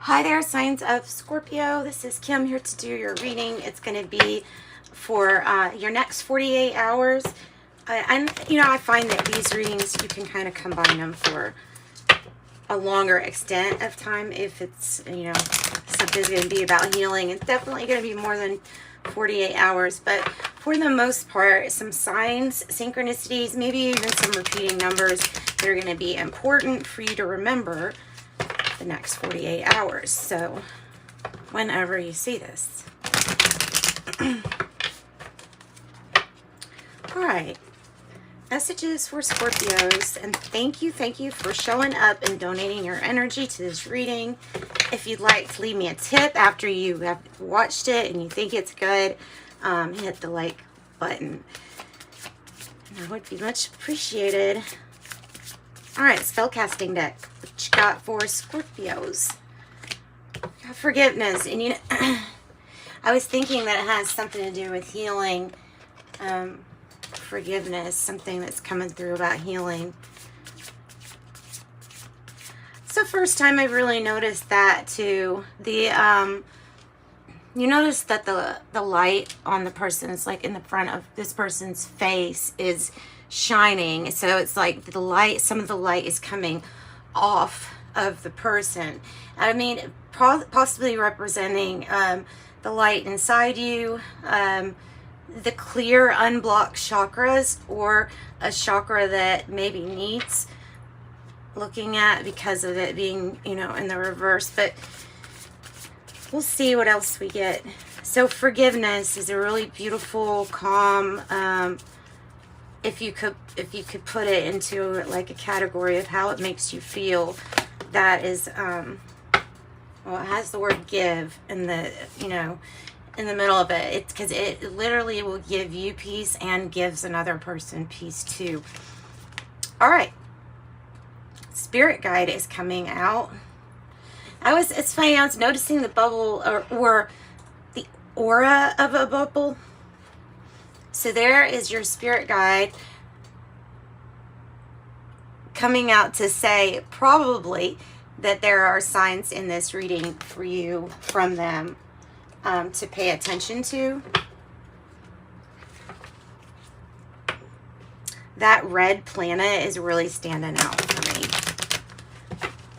Hi there, signs of Scorpio. This is Kim here to do your reading. It's going to be for your next 48 hours. And, you know, I find that these readings, you can kind of combine them for a longer extent of time. If it's, you know, something's going to be about healing, it's definitely going to be more than 48 hours. But for the most part, some signs, synchronicities, maybe even some repeating numbers that are going to be important for you to remember the next 48 hours. So whenever you see this. All right, messages for Scorpios, and thank you for showing up and donating your energy to this reading. If you'd like to leave me a tip after you have watched it and you think it's good, hit the like button. That would be much appreciated. All right, spellcasting deck. What you got for Scorpios? Got forgiveness. And you know, I was thinking that it has something to do with healing. Forgiveness, something that's coming through about healing. It's the first time I've really noticed that too. You notice that the light on the person's, like in the front of this person's face, is shining. So it's like the light, some of the light is coming off of the person. I mean, possibly representing the light inside you, the clear unblocked chakras, or a chakra that maybe needs looking at because of it being, you know, in the reverse. But we'll see what else we get. So forgiveness is a really beautiful, calm, if you could put it into like a category of how it makes you feel, that is well, it has the word give in the, you know, in the middle of it. It's because it literally will give you peace and gives another person peace too. All right, spirit guide is coming out. It's funny, I was noticing the bubble, or the aura of a bubble. So there is your spirit guide coming out to say probably that there are signs in this reading for you from them to pay attention to. That red planet is really standing out for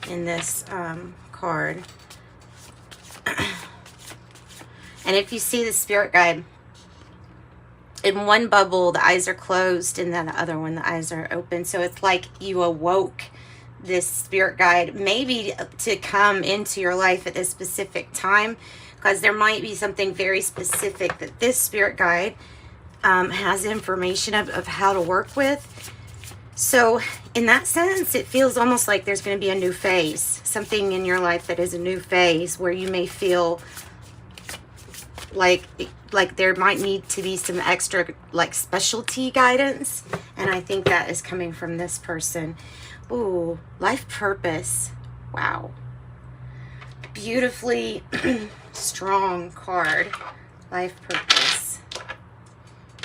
me in this card. And if you see the spirit guide, in one bubble, the eyes are closed, and then the other one, the eyes are open. So it's like you awoke this spirit guide, maybe to come into your life at this specific time, because there might be something very specific that this spirit guide has information of how to work with. So in that sense, it feels almost like there's going to be a new phase, something in your life that is a new phase, where you may feel like there might need to be some extra, like, specialty guidance. And I think that is coming from this person. Ooh, life purpose. Wow. Beautifully strong card. Life purpose.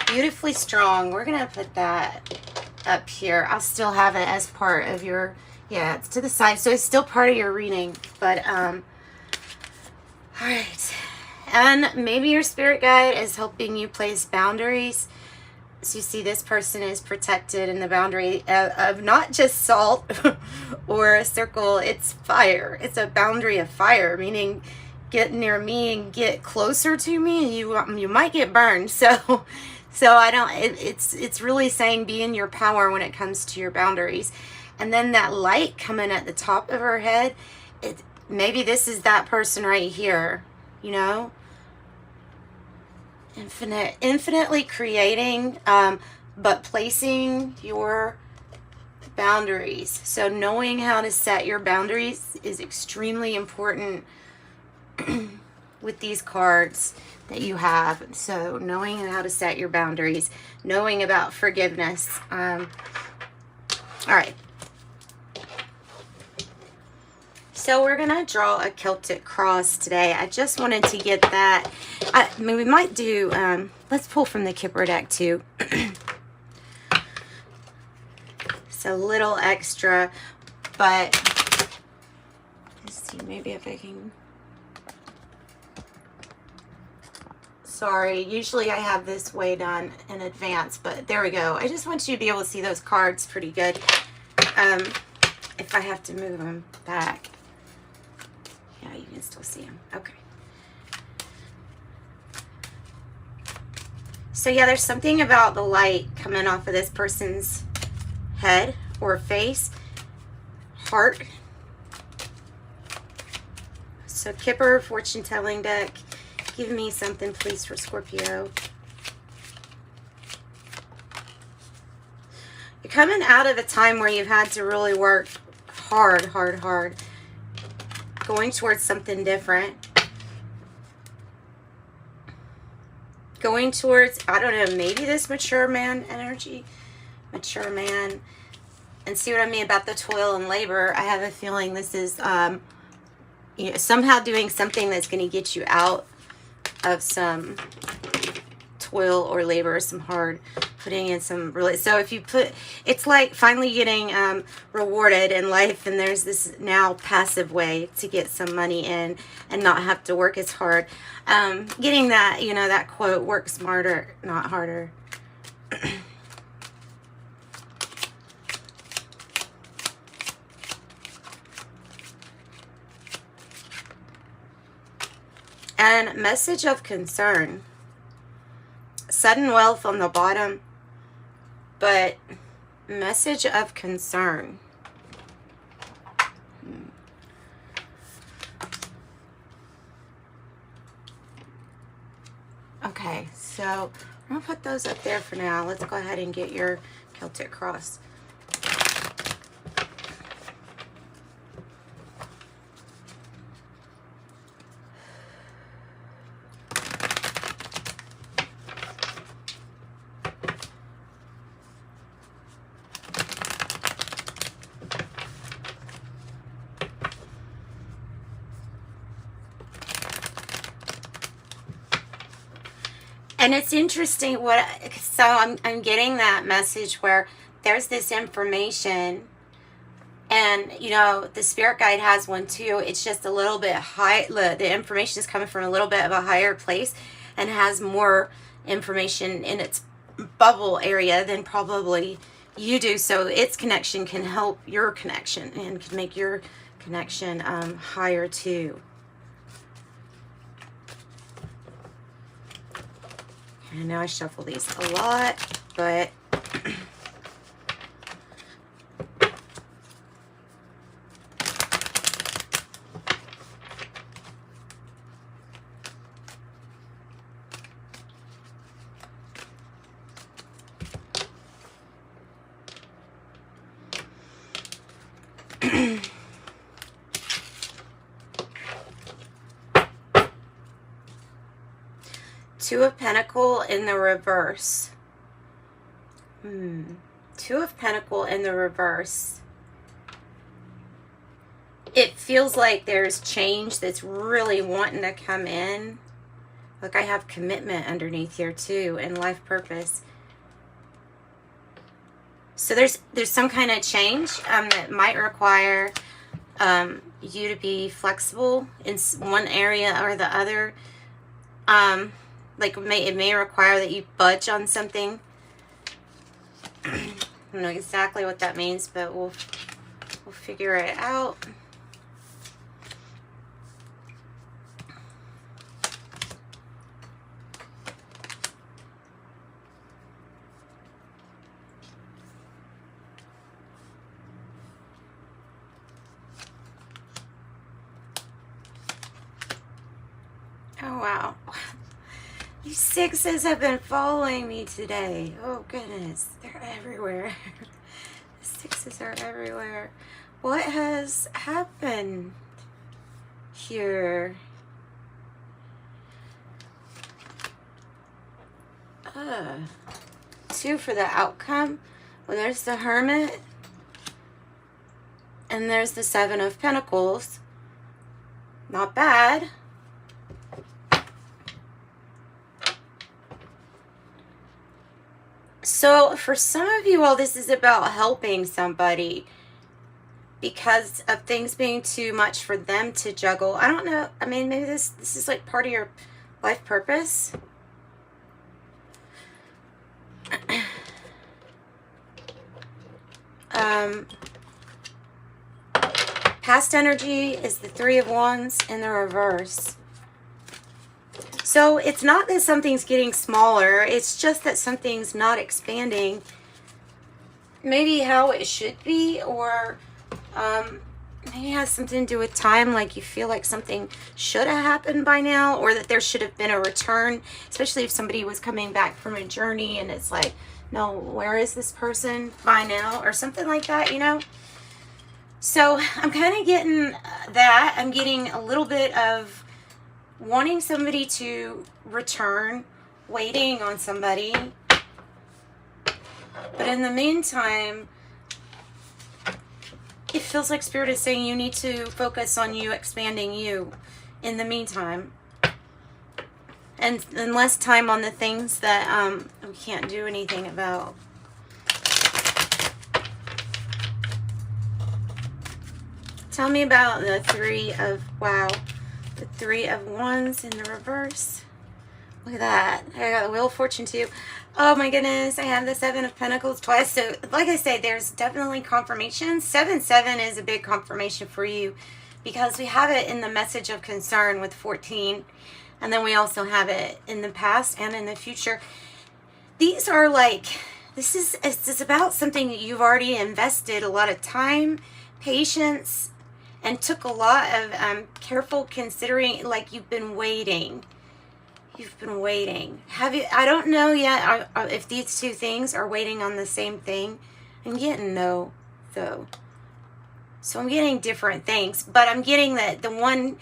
Beautifully strong. We're going to put that up here. I'll still have it as part of your, yeah, it's to the side. So it's still part of your reading. But, all right. And maybe your spirit guide is helping you place boundaries. So you see this person is protected in the boundary of not just salt or a circle, it's fire. It's a boundary of fire, meaning get near me and get closer to me and you might get burned. So I don't, it's really saying be in your power when it comes to your boundaries. And then that light coming at the top of her head, maybe this is that person right here. You know, infinitely creating, but placing your boundaries. So knowing how to set your boundaries is extremely important with these cards that you have. So knowing how to set your boundaries, knowing about forgiveness. All right. So we're going to draw a Celtic cross today. I just wanted to get that. I mean, we might do, let's pull from the Kipper deck too. It's a little extra, but see, maybe if I can... Sorry, usually I have this way done in advance, but there we go. I just want you to be able to see those cards pretty good. If I have to move them back. Yeah, you can still see them. Okay. So yeah, there's something about the light coming off of this person's head or face, heart. So Kipper, fortune telling deck, give me something please for Scorpio. You're coming out of a time where you've had to really work hard, going towards something different. Going towards, I don't know, maybe this mature man energy. Mature man. And see what I mean about the toil and labor? I have a feeling this is you know, somehow doing something that's going to get you out of some toil or labor, some hard putting in some really. So if you put, it's like finally getting rewarded in life, and there's this now passive way to get some money in and not have to work as hard. Getting that, you know, that quote, work smarter, not harder. And message of concern. Sudden wealth on the bottom, but message of concern. Okay, so I'm going to put those up there for now. Let's go ahead and get your Celtic cross. And it's interesting so I'm getting that message where there's this information, and you know the spirit guide has one too. It's just a little bit high. The information is coming from a little bit of a higher place and has more information in its bubble area than probably you do. So its connection can help your connection and can make your connection higher too. I know I shuffle these a lot, but Two of Pentacles in the reverse. Two of Pentacles in the reverse. It feels like there's change that's really wanting to come in. Look, I have commitment underneath here too, and life purpose. So there's some kind of change that might require you to be flexible in one area or the other. Like it may require that you budge on something. I don't know exactly what that means, but we'll figure it out. Oh wow. These sixes have been following me today. Oh goodness, they're everywhere. The sixes are everywhere. What has happened here? Two for the outcome. Well, there's the Hermit. And there's the Seven of Pentacles. Not bad. So for some of you all, this is about helping somebody. because of things being too much for them to juggle. I don't know. I mean, maybe this is like part of your life purpose. Past energy is the Three of Wands in the reverse. So it's not that something's getting smaller. It's just that something's not expanding maybe how it should be, or maybe it has something to do with time, like you feel like something should have happened by now, or that there should have been a return, especially if somebody was coming back from a journey and it's like, no, where is this person by now, or something like that, you know? So I'm kind of getting that. I'm getting a little bit of wanting somebody to return, waiting on somebody. But in the meantime, it feels like Spirit is saying you need to focus on you, expanding you in the meantime. And less time on the things that we can't do anything about. Tell me about the Three of Wands in the reverse. Look at that. I got the Wheel of Fortune too. Oh my goodness, I have the Seven of Pentacles twice. So like I say, there's definitely confirmation. 7-7 is a big confirmation for you, because we have it in the message of concern with 14. And then we also have it in the past and in the future. These are like, it's about something that you've already invested a lot of time, patience, and took a lot of careful considering, like you've been waiting. You've been waiting. Have you? I don't know yet if these two things are waiting on the same thing. I'm getting no, though. So I'm getting different things. But I'm getting that the one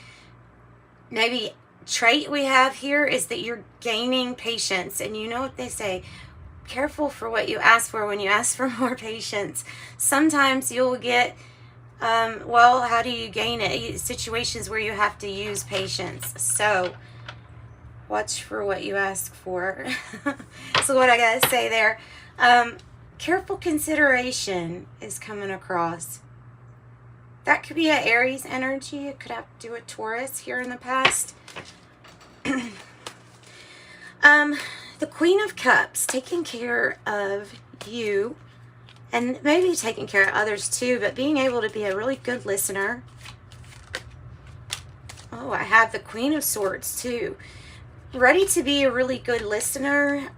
maybe trait we have here is that you're gaining patience. And you know what they say, careful for what you ask for when you ask for more patience. Sometimes you'll get, well, how do you gain it? Situations where you have to use patience. So watch for what you ask for. So what I gotta say there, careful consideration is coming across. That could be an Aries energy. It could have to do with Taurus here in the past. The Queen of Cups, taking care of you, and maybe taking care of others too, but being able to be a really good listener. Oh, I have the Queen of Swords too. Ready to be a really good listener.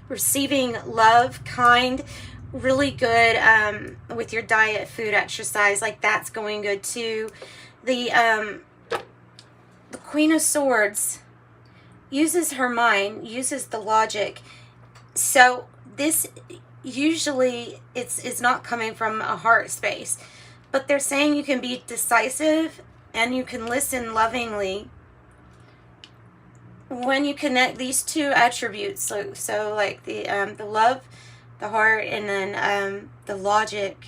Receiving love, kind, really good with your diet, food, exercise, like that's going good too. The Queen of Swords uses her mind, uses the logic. So this usually it's not coming from a heart space, but they're saying you can be decisive and you can listen lovingly when you connect these two attributes. So like the love, the heart, and then the logic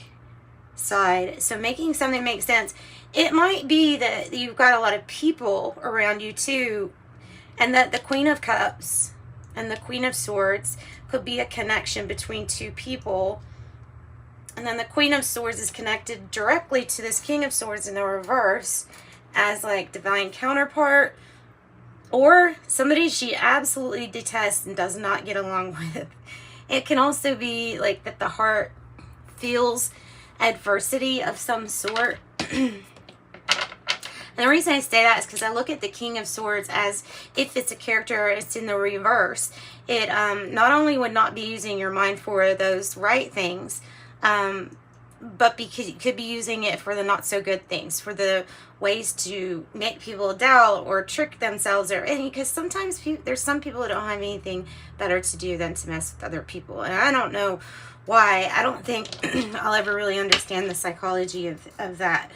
side. So making something make sense. It might be that you've got a lot of people around you too, and that the Queen of Cups and the Queen of Swords could be a connection between two people. And then the Queen of Swords is connected directly to this King of Swords in the reverse as like divine counterpart, or somebody she absolutely detests and does not get along with. It can also be like that the heart feels adversity of some sort. And the reason I say that is because I look at the King of Swords as if it's a character, it's in the reverse. It not only would not be using your mind for those right things, but because you could be using it for the not so good things, for the ways to make people doubt or trick themselves, or any, because sometimes there's some people that don't have anything better to do than to mess with other people. And I don't know why. I don't think I'll ever really understand the psychology of that.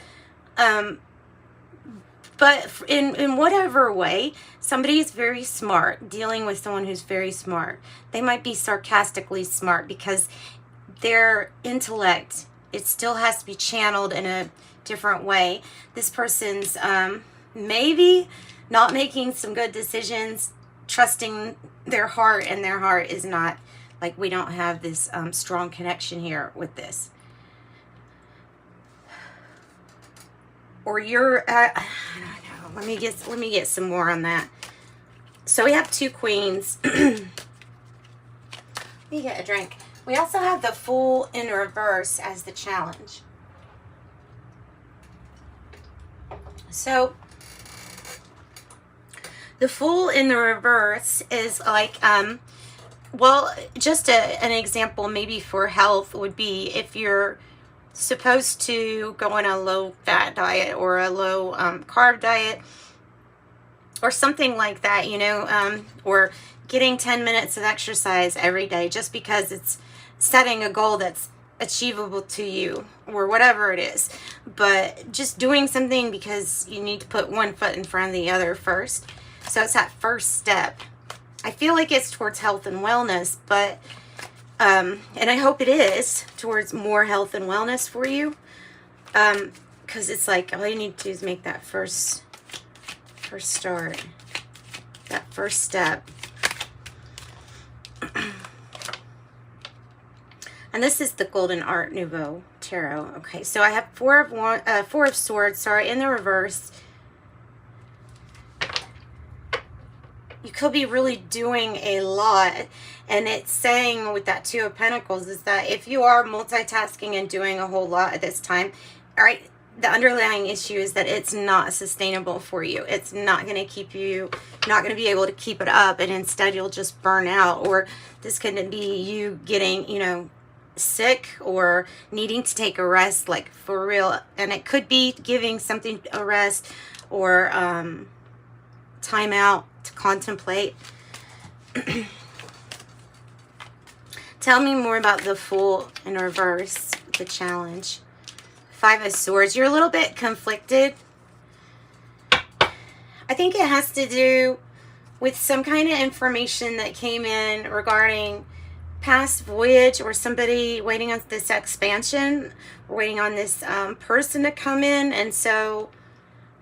But in whatever way, somebody is very smart, dealing with someone who's very smart. They might be sarcastically smart because their intellect, it still has to be channeled in a different way. This person's maybe not making some good decisions, trusting their heart, and their heart is not, like, we don't have this strong connection here with this. or you're, I don't know, let me get some more on that. So we have 2 queens. Let me get a drink. We also have the Fool in reverse as the challenge. So the Fool in the reverse is like, well, just an example maybe for health would be if you're supposed to go on a low-fat diet or a low carb diet or something like that, you know, or getting 10 minutes of exercise every day just because it's setting a goal that's achievable to you or whatever it is. But just doing something because you need to put one foot in front of the other first. So it's that first step. I feel like it's towards health and wellness, but and I hope it is towards more health and wellness for you, because it's like all you need to do is make that first start, that first step. And this is the Golden Art Nouveau Tarot. Okay, so I have Four of Swords, sorry, in the reverse. You could be really doing a lot, and it's saying with that Two of Pentacles is that if you are multitasking and doing a whole lot at this time, all right, the underlying issue is that it's not sustainable for you. It's not going to keep you, not going to be able to keep it up, and instead you'll just burn out, or this could be you getting, you know, sick or needing to take a rest, like for real. And it could be giving something a rest or time out to contemplate. Tell me more about the Fool in reverse, the challenge. Five of Swords. You're a little bit conflicted. I think it has to do with some kind of information that came in regarding past voyage, or somebody waiting on this expansion, or waiting on this person to come in. And so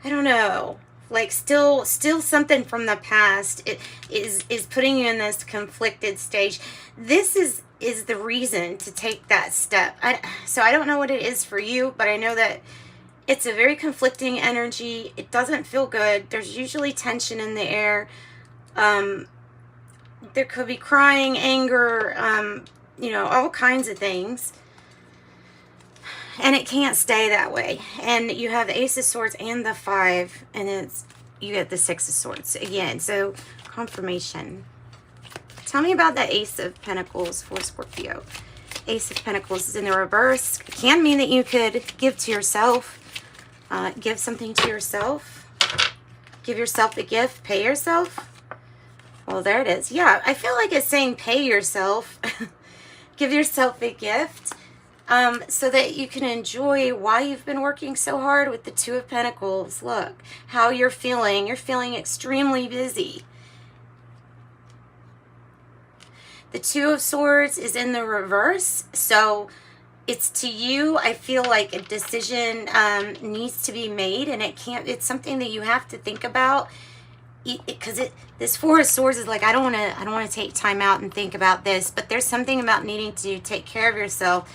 I don't know, like still something from the past is putting you in this conflicted stage. This is the reason to take that step. So I don't know what it is for you, but I know that it's a very conflicting energy. It doesn't feel good. There's usually tension in the air. There could be crying, anger, you know, all kinds of things. And it can't stay that way. And you have the Ace of Swords and the 5, and you get the 6 of Swords again. So confirmation. Tell me about the Ace of Pentacles for Scorpio. Ace of Pentacles is in the reverse. It can mean that you could give to yourself. Give something to yourself. Give yourself a gift. Pay yourself. Well, there it is. Yeah, I feel like it's saying pay yourself. Give yourself a gift. So that you can enjoy why you've been working so hard with the Two of Pentacles. Look how you're feeling. You're feeling extremely busy. The Two of Swords is in the reverse. So it's to you. I feel like a decision needs to be made, and it's something that you have to think about. Because this Four of Swords is like, I don't want to take time out and think about this, but there's something about needing to take care of yourself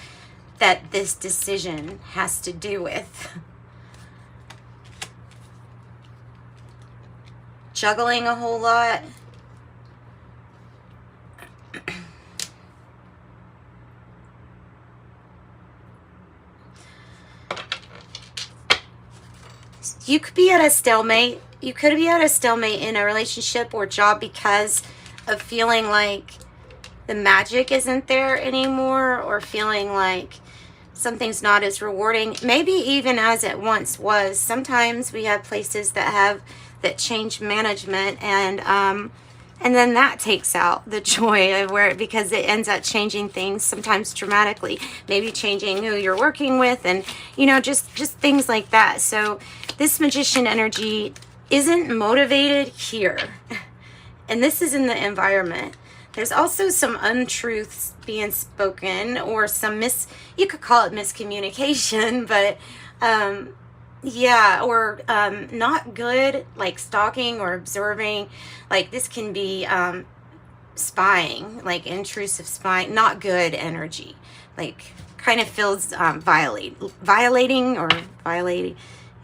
that this decision has to do with. Juggling a whole lot. You could be at a stalemate. You could be at a stalemate in a relationship or job because of feeling like the magic isn't there anymore, or feeling like something's not as rewarding, maybe even as it once was. Sometimes we have places that change management, and then that takes out the joy of because it ends up changing things, sometimes dramatically, maybe changing who you're working with, and you know, just things like that. So this Magician energy isn't motivated here, and this is in the environment. There's also some untruths being spoken, or some you could call it miscommunication, but yeah, or not good, like stalking or observing. Like this can be spying, like intrusive spying, not good energy. Like kind of feels violating.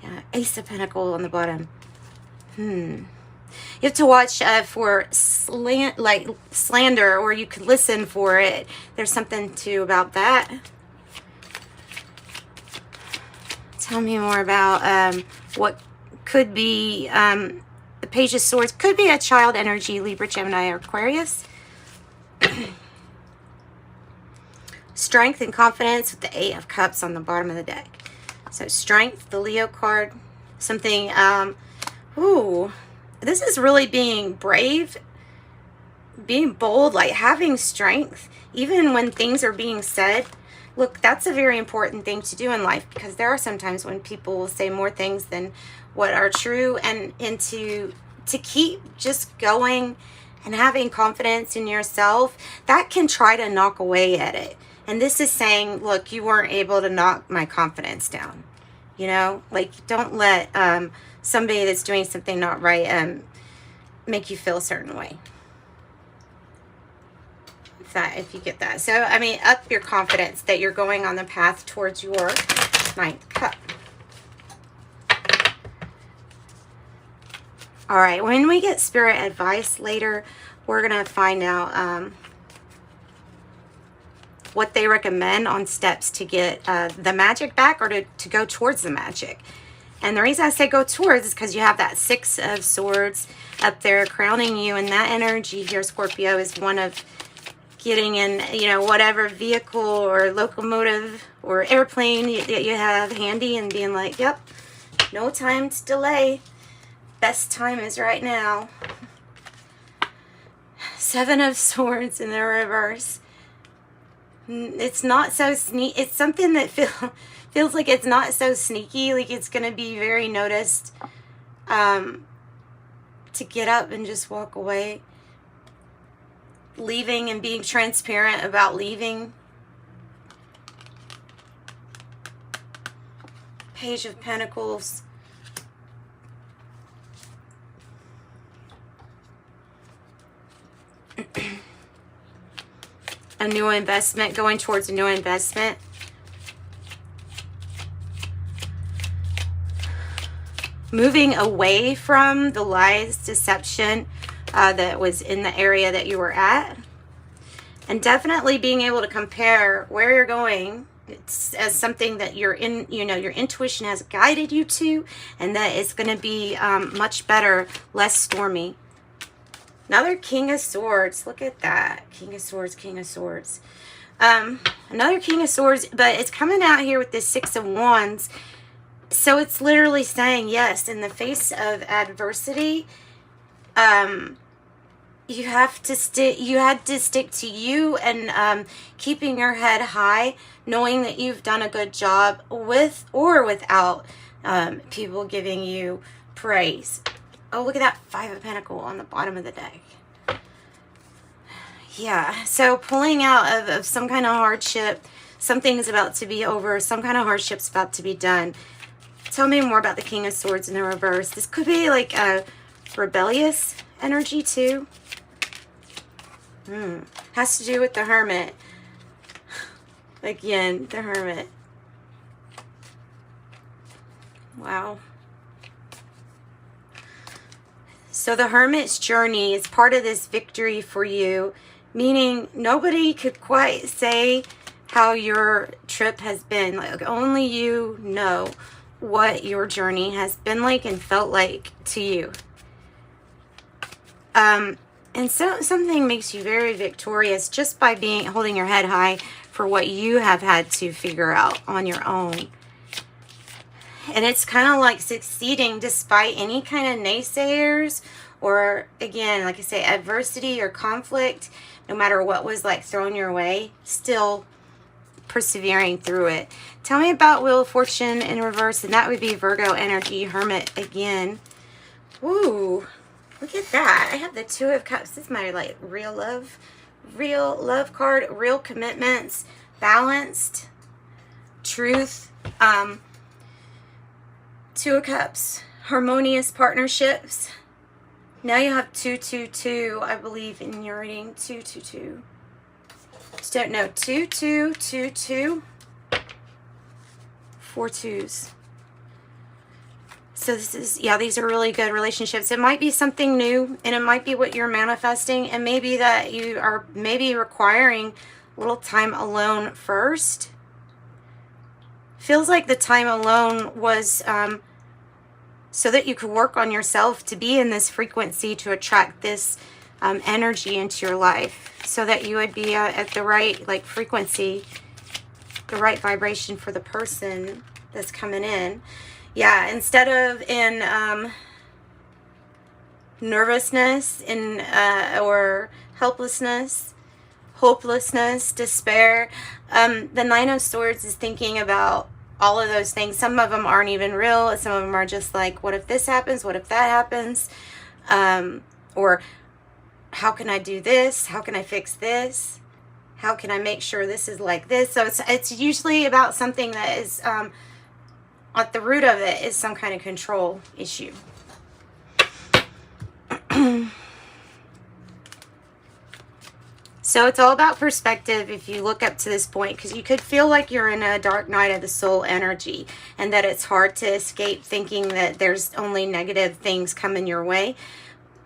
Yeah, Ace of Pentacles on the bottom. You have to watch for slander, or you could listen for it. There's something too about that. Tell me more about what could be the Page of Swords. Could be a child energy, Libra, Gemini, or Aquarius. Strength and confidence with the Eight of Cups on the bottom of the deck. So strength, the Leo card. Something, ooh, this is really being brave, being bold, like having strength, even when things are being said. Look, that's a very important thing to do in life, because there are some times when people will say more things than what are true, and to keep just going and having confidence in yourself, that can try to knock away at it. And this is saying, look, you weren't able to knock my confidence down. You know, like, don't let somebody that's doing something not right make you feel a certain way. If you get that. So, I mean, up your confidence that you're going on the path towards your ninth cup. All right, when we get spirit advice later, we're going to find out what they recommend on steps to get the magic back, or to go towards the magic. And the reason I say go towards is because you have that Six of Swords up there crowning you, and that energy here, Scorpio, is one of getting in, you know, whatever vehicle or locomotive or airplane that you have handy, and being like, yep, no time to delay. Best time is right now. Seven of Swords in the reverse. It's not so sneaky. It's something that feels like it's not so sneaky. Like it's going to be very noticed. To get up and just walk away. Leaving and being transparent about leaving. Page of Pentacles. A new investment, going towards a new investment. Moving away from the lies, deception that was in the area that you were at. And definitely being able to compare where you're going as something that you're in, you know, your intuition has guided you to, and that it's going to be much better, less stormy. Another King of Swords. Look at that. King of Swords, King of Swords. Another King of Swords, but it's coming out here with this Six of Wands. So it's literally saying, yes, in the face of adversity, you had to stick to you, and keeping your head high, knowing that you've done a good job with or without people giving you praise. Oh, look at that Five of Pentacles on the bottom of the deck. Yeah, so pulling out of some kind of hardship, something is about to be over, some kind of hardship's about to be done. Tell me more about the King of Swords in the reverse. This could be like a rebellious energy too. Has to do with the Hermit. Again, the Hermit. Wow. So the Hermit's journey is part of this victory for you, meaning nobody could quite say how your trip has been. Like, only you know what your journey has been like and felt like to you. And so something makes you very victorious just by holding your head high for what you have had to figure out on your own. And it's kind of like succeeding despite any kind of naysayers, or again, like I say, adversity or conflict. No matter what was like thrown your way, still persevering through it. Tell me about Wheel of Fortune in reverse, and that would be Virgo energy, Hermit again. Woo, look at that. I have the Two of Cups. This is my like real love card, real commitments, balanced, truth. Two of Cups, harmonious partnerships. Now you have 222, I believe, in your reading. 222. Just don't know. 2222. 4 twos. so this is, yeah, these are really good relationships. It might be something new, and it might be what you're manifesting, and maybe that you are maybe requiring a little time alone first. Feels like the time alone was so that you could work on yourself to be in this frequency, to attract this energy into your life, so that you would be at the right like frequency, the right vibration for the person that's coming in. Yeah, instead of in nervousness or helplessness, hopelessness, despair, the Nine of Swords is thinking about all of those things. Some of them aren't even real. Some of them are just like, what if this happens? What if that happens? Or how can I do this? How can I fix this? How can I make sure this is like this? So it's usually about something that is, at the root of it is some kind of control issue. So it's all about perspective if you look up to this point, because you could feel like you're in a dark night of the soul energy, and that it's hard to escape thinking that there's only negative things coming your way.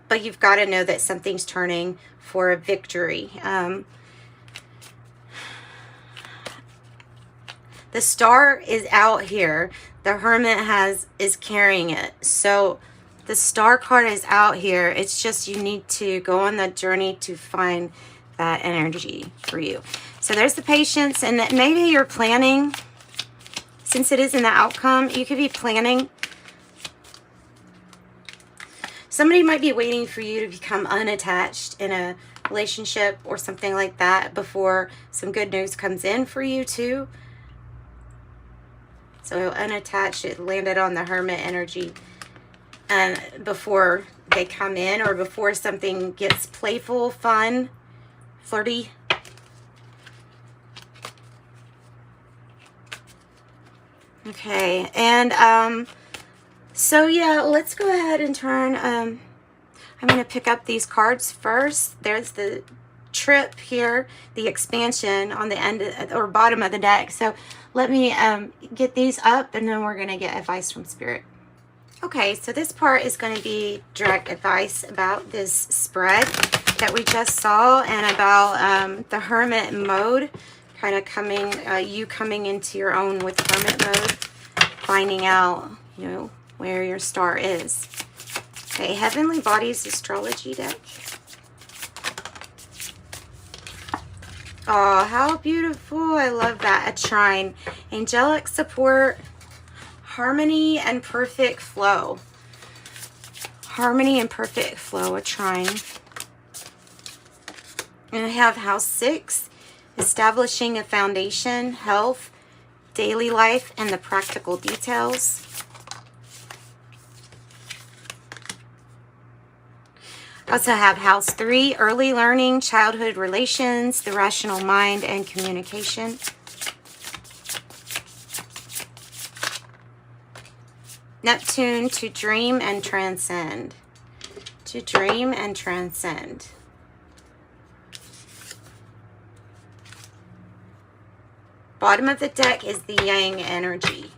But you've got to know that something's turning for a victory. The star is out here. The Hermit is carrying it. So the star card is out here. It's just you need to go on that journey to find that energy for you. So there's the Patience, and that maybe you're planning, since it is in the outcome, you could be planning. Somebody might be waiting for you to become unattached in a relationship or something like that before some good news comes in for you too. So unattached, it landed on the Hermit energy. And before they come in, or before something gets playful, fun, flirty. Okay, and so yeah, let's go ahead and turn, I'm going to pick up these cards first. There's the Trip here, the expansion on the end or bottom of the deck. So let me get these up, and then we're going to get advice from Spirit. Okay, so this part is going to be direct advice about this spread that we just saw, and about the Hermit mode, kind of coming, you coming into your own with Hermit mode, finding out, you know, where your star is. Okay, Heavenly Bodies Astrology deck. Oh, how beautiful. I love that. A trine. Angelic support. Harmony and perfect flow. Harmony and perfect flow. A trine. And I have House 6. Establishing a foundation. Health. Daily life and the practical details. I also have House 3, early learning, childhood relations, the rational mind, and communication. Neptune, to dream and transcend. To dream and transcend. Bottom of the deck is the Yang energy.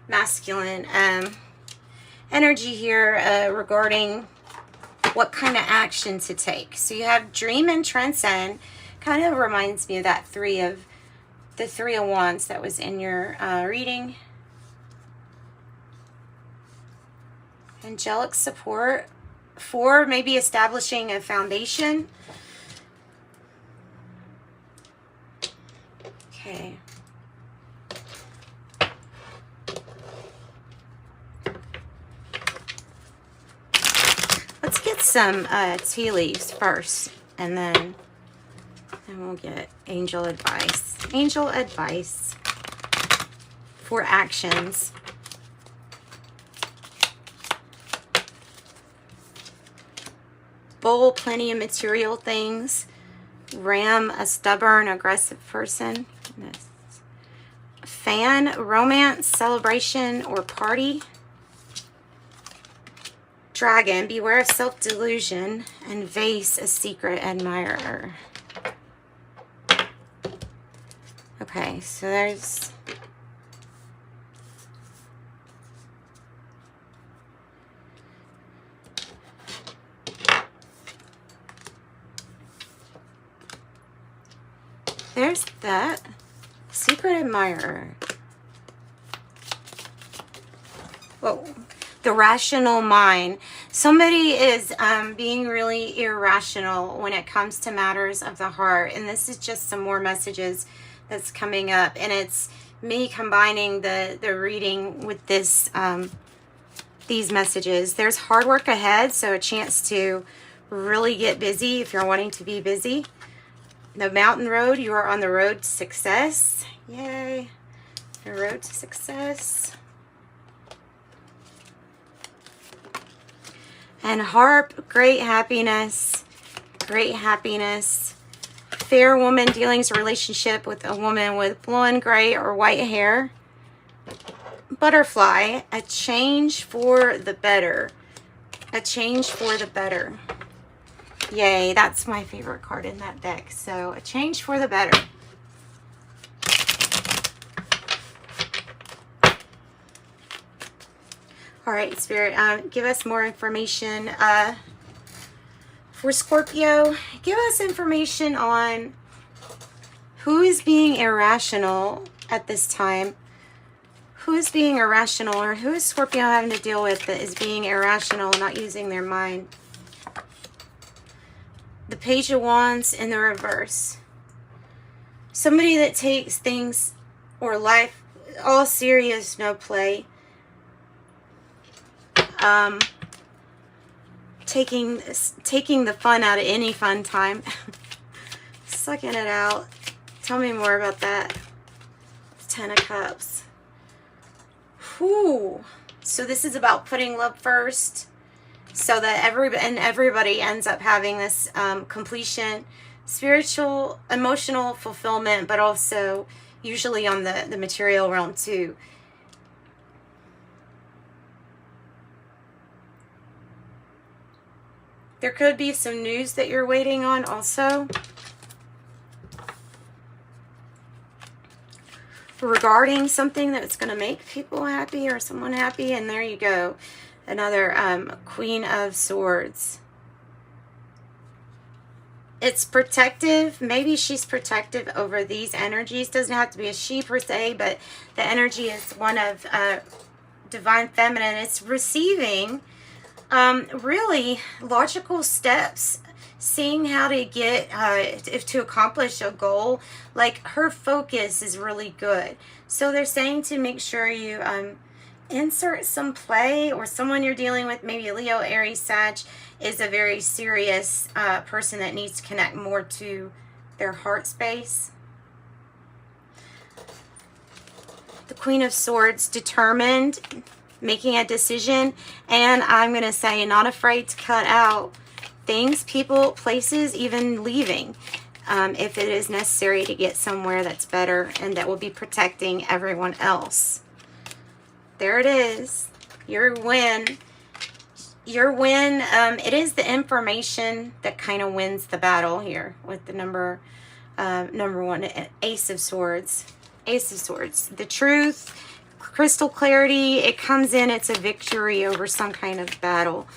Masculine energy here regarding what kind of action to take. So you have dream and transcend. Kind of reminds me of that Three of Wands that was in your reading. Angelic support. 4, maybe establishing a foundation. Okay. Let's get some tea leaves first, and then we'll get angel advice. Angel advice for actions. Bull, plenty of material things. Ram, a stubborn, aggressive person. Fan, romance, celebration, or party. Dragon, beware of self-delusion. And vase, a secret admirer. Okay, so there's there's that. Secret admirer. Whoa. The rational mind. Somebody is being really irrational when it comes to matters of the heart. And this is just some more messages that's coming up. And it's me combining the reading with this, these messages. There's hard work ahead, so a chance to really get busy if you're wanting to be busy. The mountain road, you are on the road to success. Yay. The road to success. And harp, great happiness. Great happiness. Fair woman, dealings, relationship with a woman with blonde, gray, or white hair. Butterfly, a change for the better. A change for the better. Yay, that's my favorite card in that deck. So, a change for the better. All right, Spirit, give us more information for Scorpio. Give us information on who is being irrational at this time. Who is being irrational, or who is Scorpio having to deal with that is being irrational, not using their mind? The Page of Wands in the reverse. Somebody that takes things or life all serious, no play. Taking the fun out of any fun time. Sucking it out. Tell me more about that. Ten of Cups. Whew. So this is about putting love first, so that everybody ends up having this completion, spiritual, emotional fulfillment, but also usually on the material realm too. There could be some news that you're waiting on also. Regarding something that's going to make people happy or someone happy. And there you go. Another Queen of Swords. It's protective. Maybe she's protective over these energies. Doesn't have to be a she per se, but the energy is one of divine feminine. It's receiving really logical steps, seeing how to get to accomplish a goal. Like, her focus is really good. So they're saying to make sure you insert some play, or someone you're dealing with, maybe Leo, Aries, Sag, is a very serious person that needs to connect more to their heart space. The Queen of Swords, determined, making a decision, and I'm going to say not afraid to cut out things, people, places, even leaving, if it is necessary to get somewhere that's better and that will be protecting everyone else. There it is. Your win. Your win. It is the information that kind of wins the battle here with the number one, Ace of Swords. Ace of Swords. The truth, crystal clarity, it comes in, it's a victory over some kind of battle.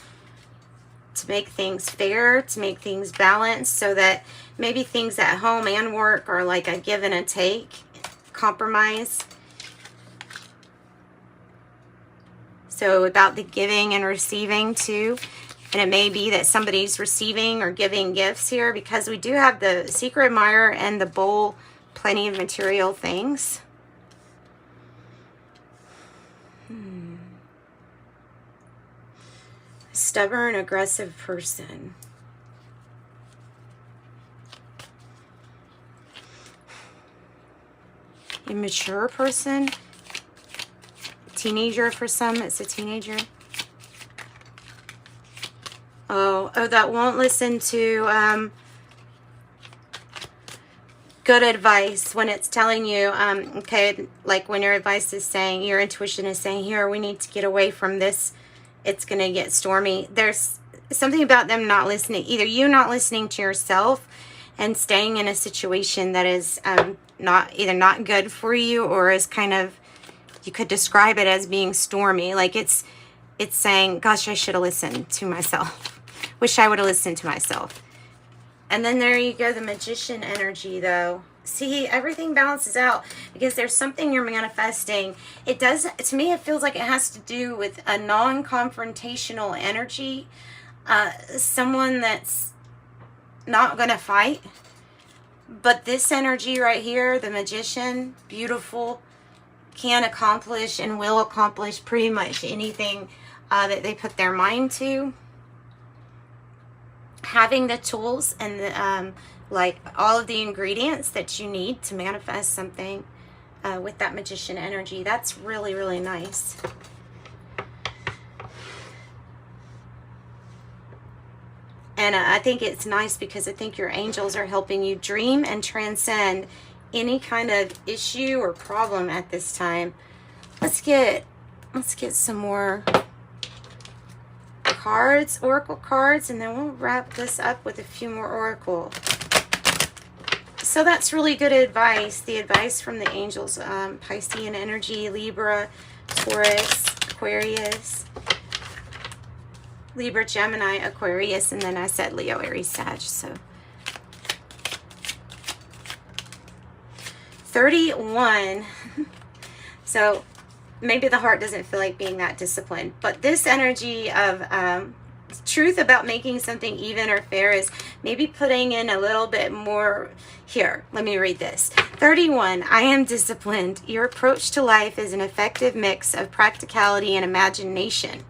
To make things fair, to make things balanced, so that maybe things at home and work are like a give and a take, compromise. So about the giving and receiving too. And it may be that somebody's receiving or giving gifts here, because we do have the Secret Admirer and the Bowl, plenty of material things. Stubborn, aggressive person. Immature person. Teenager for some, it's a teenager. Oh, that won't listen to good advice when it's telling you, okay, like when your advice is saying, your intuition is saying, here, we need to get away from this. It's going to get stormy. There's something about them not listening. Either you not listening to yourself and staying in a situation that is either not good for you, or is kind of, you could describe it as being stormy. Like it's saying, gosh, I should have listened to myself. Wish I would have listened to myself. And then there you go, the Magician energy though. See, everything balances out because there's something you're manifesting. It does, to me, it feels like it has to do with a non-confrontational energy. Someone that's not going to fight. But this energy right here, the Magician, beautiful, can accomplish and will accomplish pretty much anything that they put their mind to. Having the tools and the, like all of the ingredients that you need to manifest something with that Magician energy. That's really, really nice. And I think it's nice because I think your angels are helping you dream and transcend any kind of issue or problem at this time. Let's get some more cards, oracle cards, and then we'll wrap this up with a few more oracle. So that's really good advice. The advice from the angels, Piscean energy, Libra, Taurus, Aquarius, Libra, Gemini, Aquarius, and then I said Leo, Aries, Sag. So 31. So maybe the heart doesn't feel like being that disciplined, but this energy of truth about making something even or fair is maybe putting in a little bit more. Here, let me read this. 31. I am disciplined. Your approach to life is an effective mix of practicality and imagination.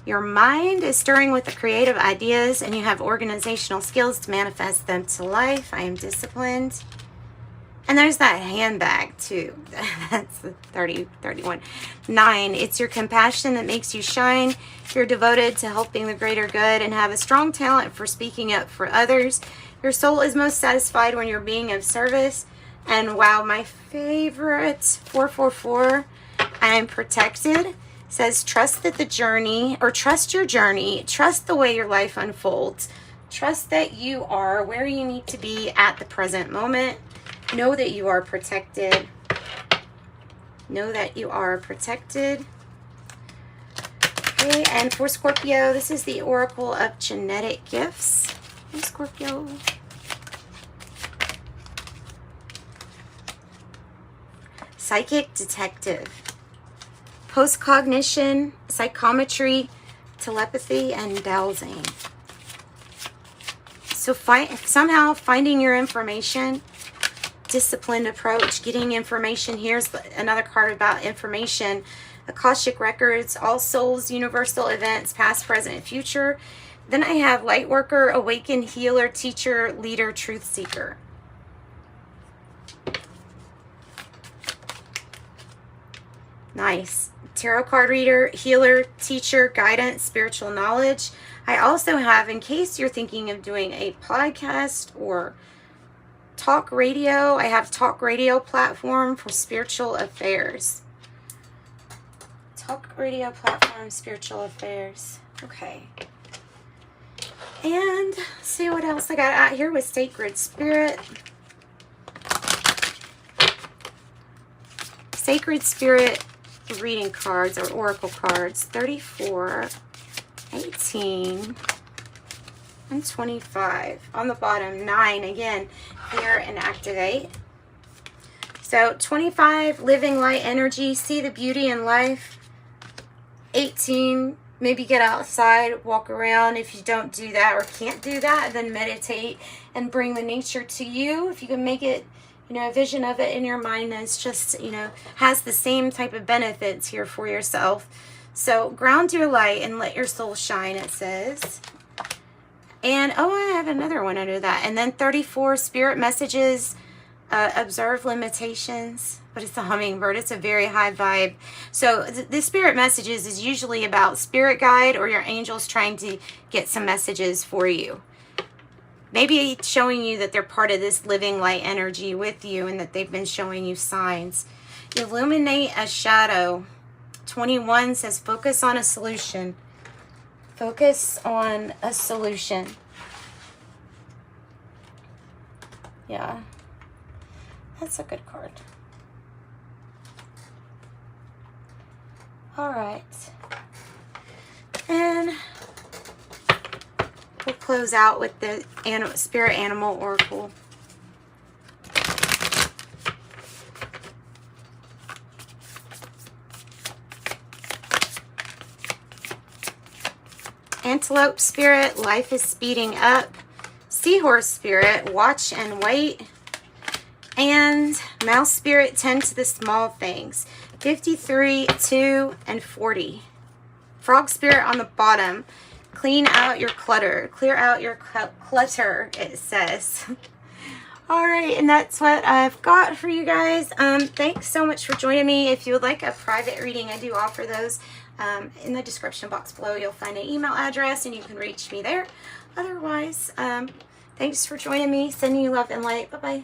Your mind is stirring with the creative ideas, and you have organizational skills to manifest them to life. I am disciplined. And there's that handbag too. That's 31. 9. It's your compassion that makes you shine. You're devoted to helping the greater good and have a strong talent for speaking up for others. Your soul is most satisfied when you're being of service. And wow, my favorite, 444, I am protected. Says trust that the journey, or trust your journey, trust the way your life unfolds. Trust that you are where you need to be at the present moment. Know that you are protected. Know that you are protected. Okay, and for Scorpio, this is the Oracle of Genetic Gifts. Hey, Scorpio. Psychic Detective. Post-cognition, psychometry, telepathy, and dowsing. So somehow finding your information, disciplined approach, getting information. Here's another card about information. Akashic records, all souls, universal events, past, present, and future. Then I have light worker, awakened healer, teacher, leader, truth seeker. Nice. Tarot card reader, healer, teacher, guidance, spiritual knowledge. I also have, in case you're thinking of doing a podcast or talk radio, I have talk radio platform for spiritual affairs. Talk radio platform, spiritual affairs. Okay. And see what else I got out here with Sacred Spirit. Sacred Spirit reading cards or oracle cards. 34, 18, and 25. On the bottom, 9. Again, clear and activate. So 25, living light energy. See the beauty in life. 18, maybe get outside, walk around. If you don't do that or can't do that, then meditate and bring the nature to you. If you can make it, a vision of it in your mind that's just, has the same type of benefits here for yourself. So ground your light and let your soul shine, it says. And, I have another one under that. And then 34, spirit messages, observe limitations. But it's a hummingbird. It's a very high vibe. So the spirit messages is usually about spirit guide or your angels trying to get some messages for you. Maybe showing you that they're part of this living light energy with you and that they've been showing you signs. Illuminate a shadow. 21 says focus on a solution. Focus on a solution. Yeah. That's a good card. All right. And we'll close out with the Spirit Animal Oracle. Antelope spirit, life is speeding up. Seahorse spirit, watch and wait. And mouse spirit, tend to the small things. 53, 2, and 40. Frog spirit on the bottom, clean out your clutter. Clear out your clutter, it says. Alright, and that's what I've got for you guys. Thanks so much for joining me. If you would like a private reading, I do offer those. In the description box below, you'll find an email address and you can reach me there. Otherwise, thanks for joining me. Sending you love and light. Bye-bye.